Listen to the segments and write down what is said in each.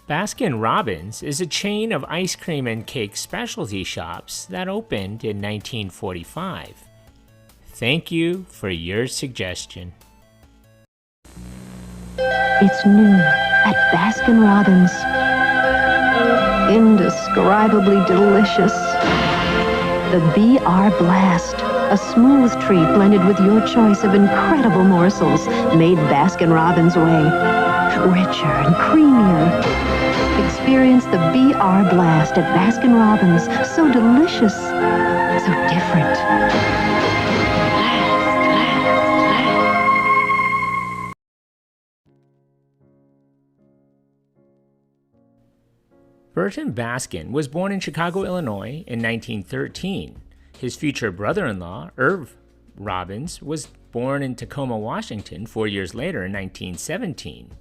Baskin Robbins is a chain of ice cream and cake specialty shops that opened in 1945. Thank you for your suggestion. It's noon at Baskin Robbins. Indescribably delicious. The BR Blast, a smooth treat blended with your choice of incredible morsels made Baskin Robbins way. Richer and creamier. Experience the BR Blast at Baskin Robbins. So delicious, so different. Burton Baskin was born in Chicago, Illinois in 1913. His future brother-in-law, Irv Robbins, was born in Tacoma, Washington 4 years later in 1917.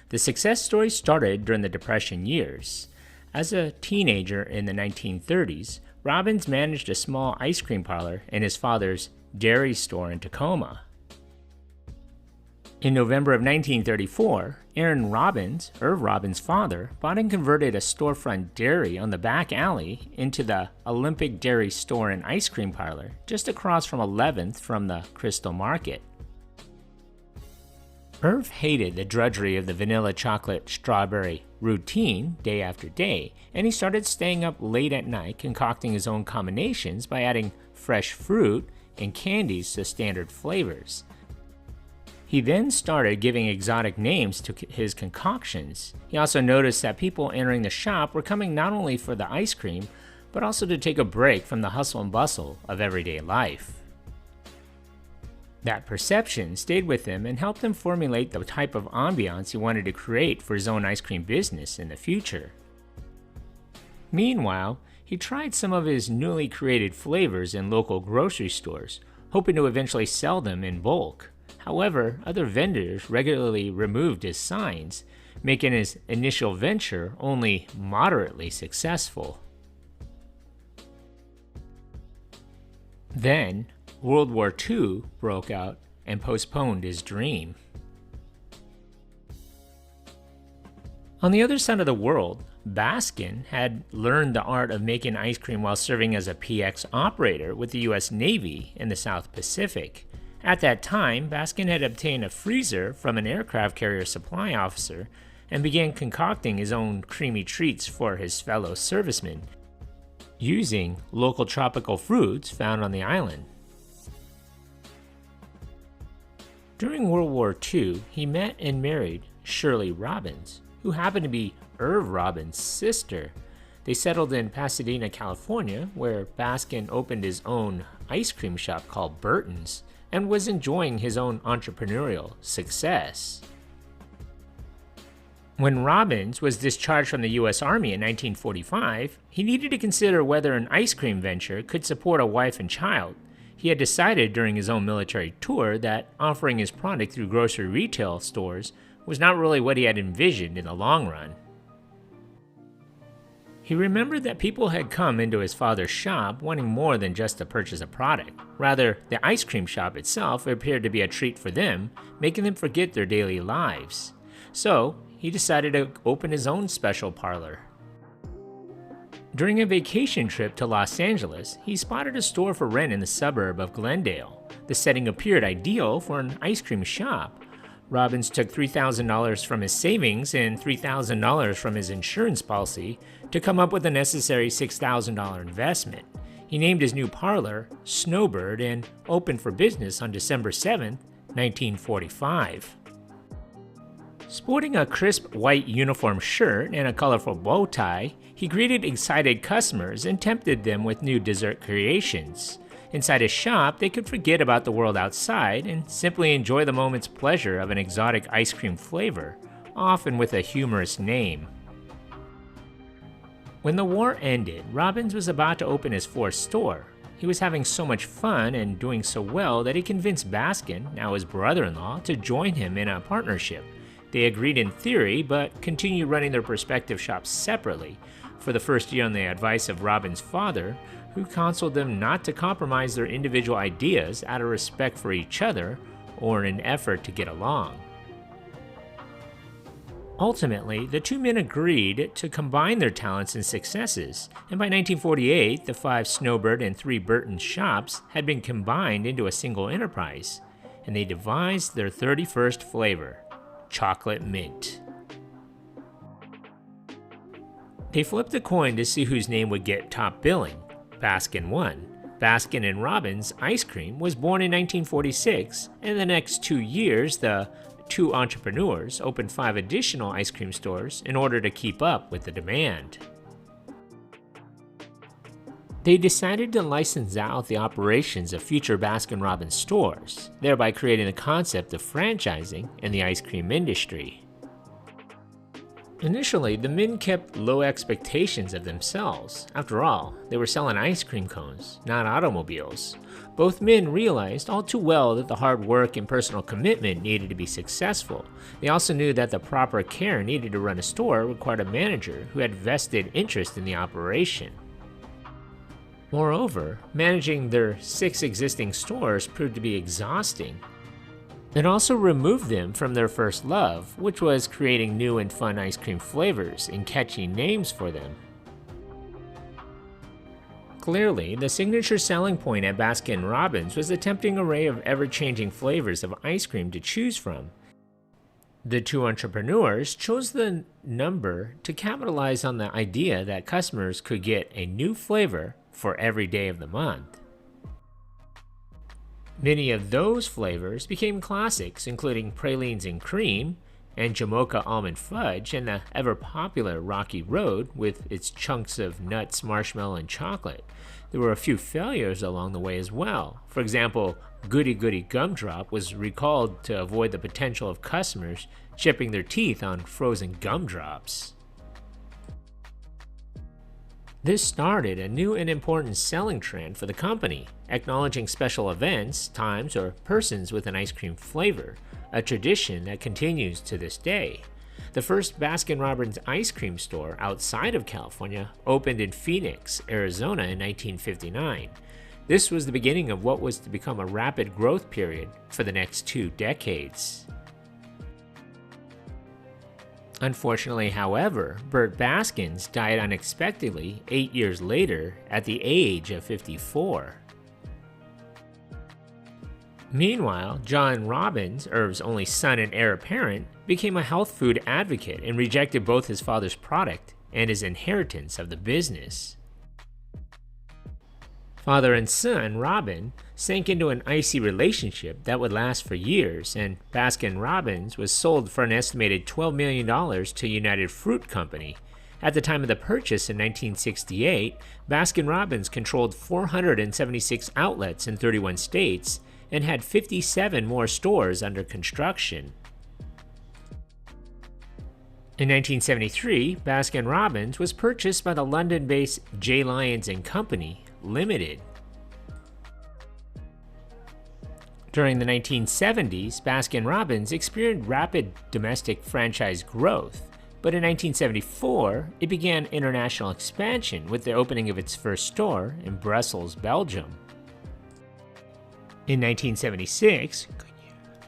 The success story started during the Depression years. As a teenager in the 1930s, Robbins managed a small ice cream parlor in his father's dairy store in Tacoma. In November of 1934, Aaron Robbins, Irv Robbins' father, bought and converted a storefront dairy on the back alley into the Olympic Dairy Store and Ice Cream Parlor, just across from 11th from the Crystal Market. Irv hated the drudgery of the vanilla chocolate strawberry routine day after day, and he started staying up late at night concocting his own combinations by adding fresh fruit and candies to standard flavors. He then started giving exotic names to his concoctions. He also noticed that people entering the shop were coming not only for the ice cream, but also to take a break from the hustle and bustle of everyday life. That perception stayed with him and helped him formulate the type of ambiance he wanted to create for his own ice cream business in the future. Meanwhile, he tried some of his newly created flavors in local grocery stores, hoping to eventually sell them in bulk. However, other vendors regularly removed his signs, making his initial venture only moderately successful. Then, World War II broke out and postponed his dream. On the other side of the world, Baskin had learned the art of making ice cream while serving as a PX operator with the U.S. Navy in the South Pacific. At that time, Baskin had obtained a freezer from an aircraft carrier supply officer and began concocting his own creamy treats for his fellow servicemen, using local tropical fruits found on the island. During World War II, he met and married Shirley Robbins, who happened to be Irv Robbins' sister. They settled in Pasadena, California, where Baskin opened his own ice cream shop called Burton's and was enjoying his own entrepreneurial success. When Robbins was discharged from the U.S. Army in 1945, he needed to consider whether an ice cream venture could support a wife and child. He had decided during his own military tour that offering his product through grocery retail stores was not really what he had envisioned in the long run. He remembered that people had come into his father's shop wanting more than just to purchase a product. Rather, the ice cream shop itself appeared to be a treat for them, making them forget their daily lives. So, he decided to open his own special parlor. During a vacation trip to Los Angeles, he spotted a store for rent in the suburb of Glendale. The setting appeared ideal for an ice cream shop. Robbins took $3,000 from his savings and $3,000 from his insurance policy to come up with the necessary $6,000 investment. He named his new parlor Snowbird and opened for business on December 7, 1945. Sporting a crisp white uniform shirt and a colorful bow tie, he greeted excited customers and tempted them with new dessert creations. Inside his shop, they could forget about the world outside and simply enjoy the moment's pleasure of an exotic ice cream flavor, often with a humorous name. When the war ended, Robbins was about to open his fourth store. He was having so much fun and doing so well that he convinced Baskin, now his brother-in-law, to join him in a partnership. They agreed in theory, but continued running their respective shops separately, for the first year on the advice of Robbins' father, who counseled them not to compromise their individual ideas out of respect for each other or in an effort to get along. Ultimately, the two men agreed to combine their talents and successes, and by 1948, the 5 Snowbird and 3 Burton shops had been combined into a single enterprise, and they devised their 31st flavor, chocolate mint. They flipped a coin to see whose name would get top billing. Baskin won. Baskin and Robbins ice cream was born in 1946, and in the next 2 years, the two entrepreneurs opened 5 additional ice cream stores in order to keep up with the demand. They decided to license out the operations of future Baskin Robbins stores, thereby creating the concept of franchising in the ice cream industry. Initially, the men kept low expectations of themselves. After all, they were selling ice cream cones, not automobiles. Both men realized all too well that the hard work and personal commitment needed to be successful. They also knew that the proper care needed to run a store required a manager who had vested interest in the operation. Moreover, managing their 6 existing stores proved to be exhausting. It also removed them from their first love, which was creating new and fun ice cream flavors and catchy names for them. Clearly, the signature selling point at Baskin Robbins was the tempting array of ever-changing flavors of ice cream to choose from. The two entrepreneurs chose the number to capitalize on the idea that customers could get a new flavor for every day of the month. Many of those flavors became classics, including pralines and cream, and Jamocha almond fudge, and the ever-popular Rocky Road with its chunks of nuts, marshmallow, and chocolate. There were a few failures along the way as well. For example, Goody Goody Gumdrop was recalled to avoid the potential of customers chipping their teeth on frozen gumdrops. This started a new and important selling trend for the company, acknowledging special events, times, or persons with an ice cream flavor, a tradition that continues to this day. The first Baskin Robbins ice cream store outside of California opened in Phoenix, Arizona in 1959. This was the beginning of what was to become a rapid growth period for the next 2 decades. Unfortunately, however, Burt Baskins died unexpectedly 8 years later at the age of 54. Meanwhile, John Robbins, Irv's only son and heir apparent, became a health food advocate and rejected both his father's product and his inheritance of the business. Father and son, Robin, sank into an icy relationship that would last for years, and Baskin Robbins was sold for an estimated $12 million to United Fruit Company. At the time of the purchase in 1968, Baskin Robbins controlled 476 outlets in 31 states and had 57 more stores under construction. In 1973, Baskin Robbins was purchased by the London-based J. Lyons & Company, Limited. During the 1970s, Baskin Robbins experienced rapid domestic franchise growth, but in 1974, it began international expansion with the opening of its first store in Brussels, Belgium. In 1976,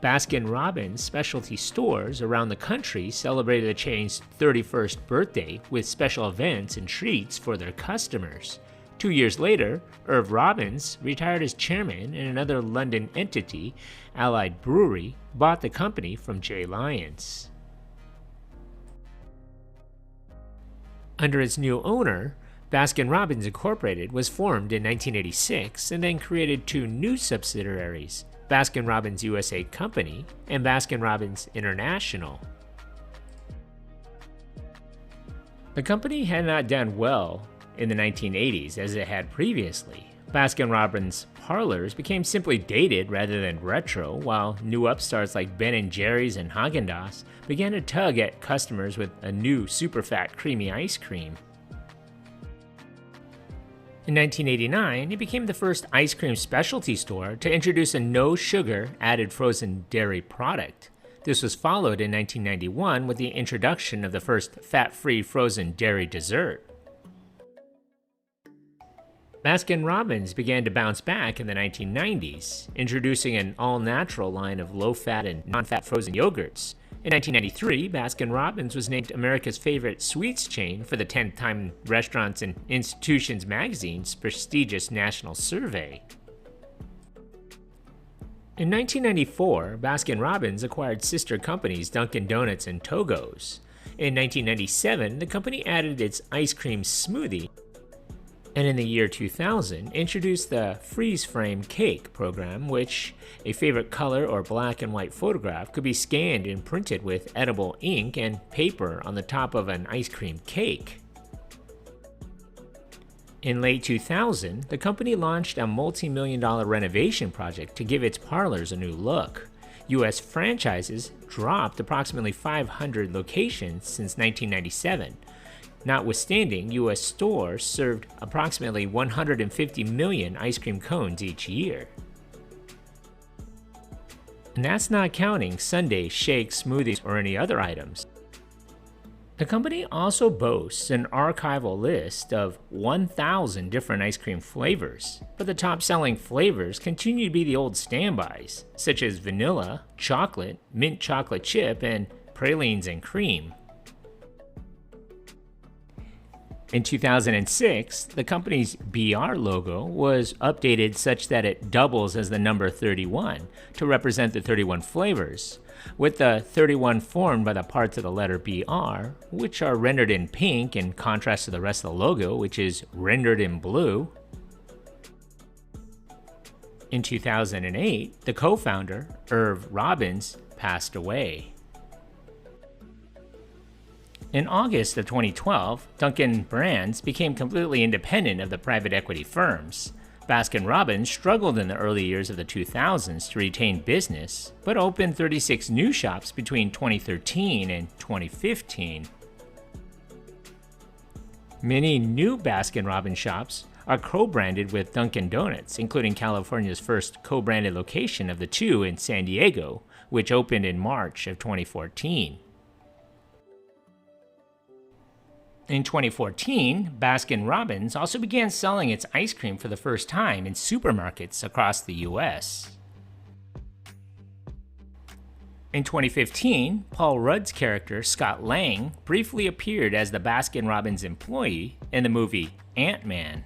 Baskin Robbins specialty stores around the country celebrated the chain's 31st birthday with special events and treats for their customers. 2 years later, Irv Robbins retired as chairman, and another London entity, Allied Brewery, bought the company from J. Lyons. Under its new owner, Baskin Robbins Incorporated was formed in 1986 and then created 2 new subsidiaries, Baskin Robbins USA Company and Baskin Robbins International. The company had not done well in the 1980s as it had previously. Baskin Robbins parlors became simply dated rather than retro, while new upstarts like Ben & Jerry's and Haagen-Dazs began to tug at customers with a new super fat creamy ice cream. In 1989, it became the first ice cream specialty store to introduce a no-sugar added frozen dairy product. This was followed in 1991 with the introduction of the first fat-free frozen dairy dessert. Baskin Robbins began to bounce back in the 1990s, introducing an all-natural line of low-fat and non-fat frozen yogurts, In 1993, Baskin Robbins was named America's favorite sweets chain for the 10th time in Restaurants and Institutions magazine's prestigious national survey. In 1994, Baskin Robbins acquired sister companies Dunkin' Donuts and Togo's. In 1997, the company added its ice cream smoothie, and in the year 2000, introduced the Freeze Frame Cake program, which, a favorite color or black and white photograph, could be scanned and printed with edible ink and paper on the top of an ice cream cake. In late 2000, the company launched a multi-million-dollar renovation project to give its parlors a new look. U.S. franchises dropped approximately 500 locations since 1997. Notwithstanding, U.S. stores served approximately 150 million ice cream cones each year. And that's not counting sundaes, shakes, smoothies, or any other items. The company also boasts an archival list of 1,000 different ice cream flavors, but the top-selling flavors continue to be the old standbys, such as vanilla, chocolate, mint chocolate chip, and pralines and cream. In 2006, the company's BR logo was updated such that it doubles as the number 31 to represent the 31 flavors, with the 31 formed by the parts of the letter BR, which are rendered in pink in contrast to the rest of the logo, which is rendered in blue. In 2008, the co-founder, Irv Robbins, passed away. In August of 2012, Dunkin' Brands became completely independent of the private equity firms. Baskin Robbins struggled in the early years of the 2000s to retain business, but opened 36 new shops between 2013 and 2015. Many new Baskin Robbins shops are co-branded with Dunkin' Donuts, including California's first co-branded location of the two in San Diego, which opened in March of 2014. In 2014, Baskin Robbins also began selling its ice cream for the first time in supermarkets across the U.S. In 2015, Paul Rudd's character, Scott Lang, briefly appeared as the Baskin Robbins employee in the movie Ant-Man.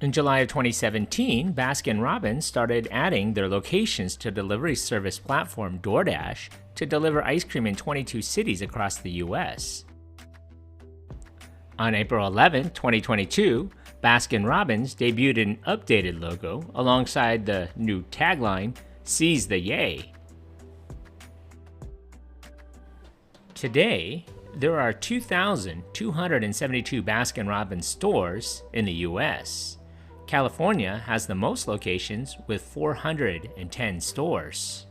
In July of 2017, Baskin Robbins started adding their locations to delivery service platform DoorDash to deliver ice cream in 22 cities across the U.S. On April 11, 2022, Baskin Robbins debuted an updated logo alongside the new tagline, "Seize the Yay." Today, there are 2,272 Baskin Robbins stores in the U.S. California has the most locations with 410 stores.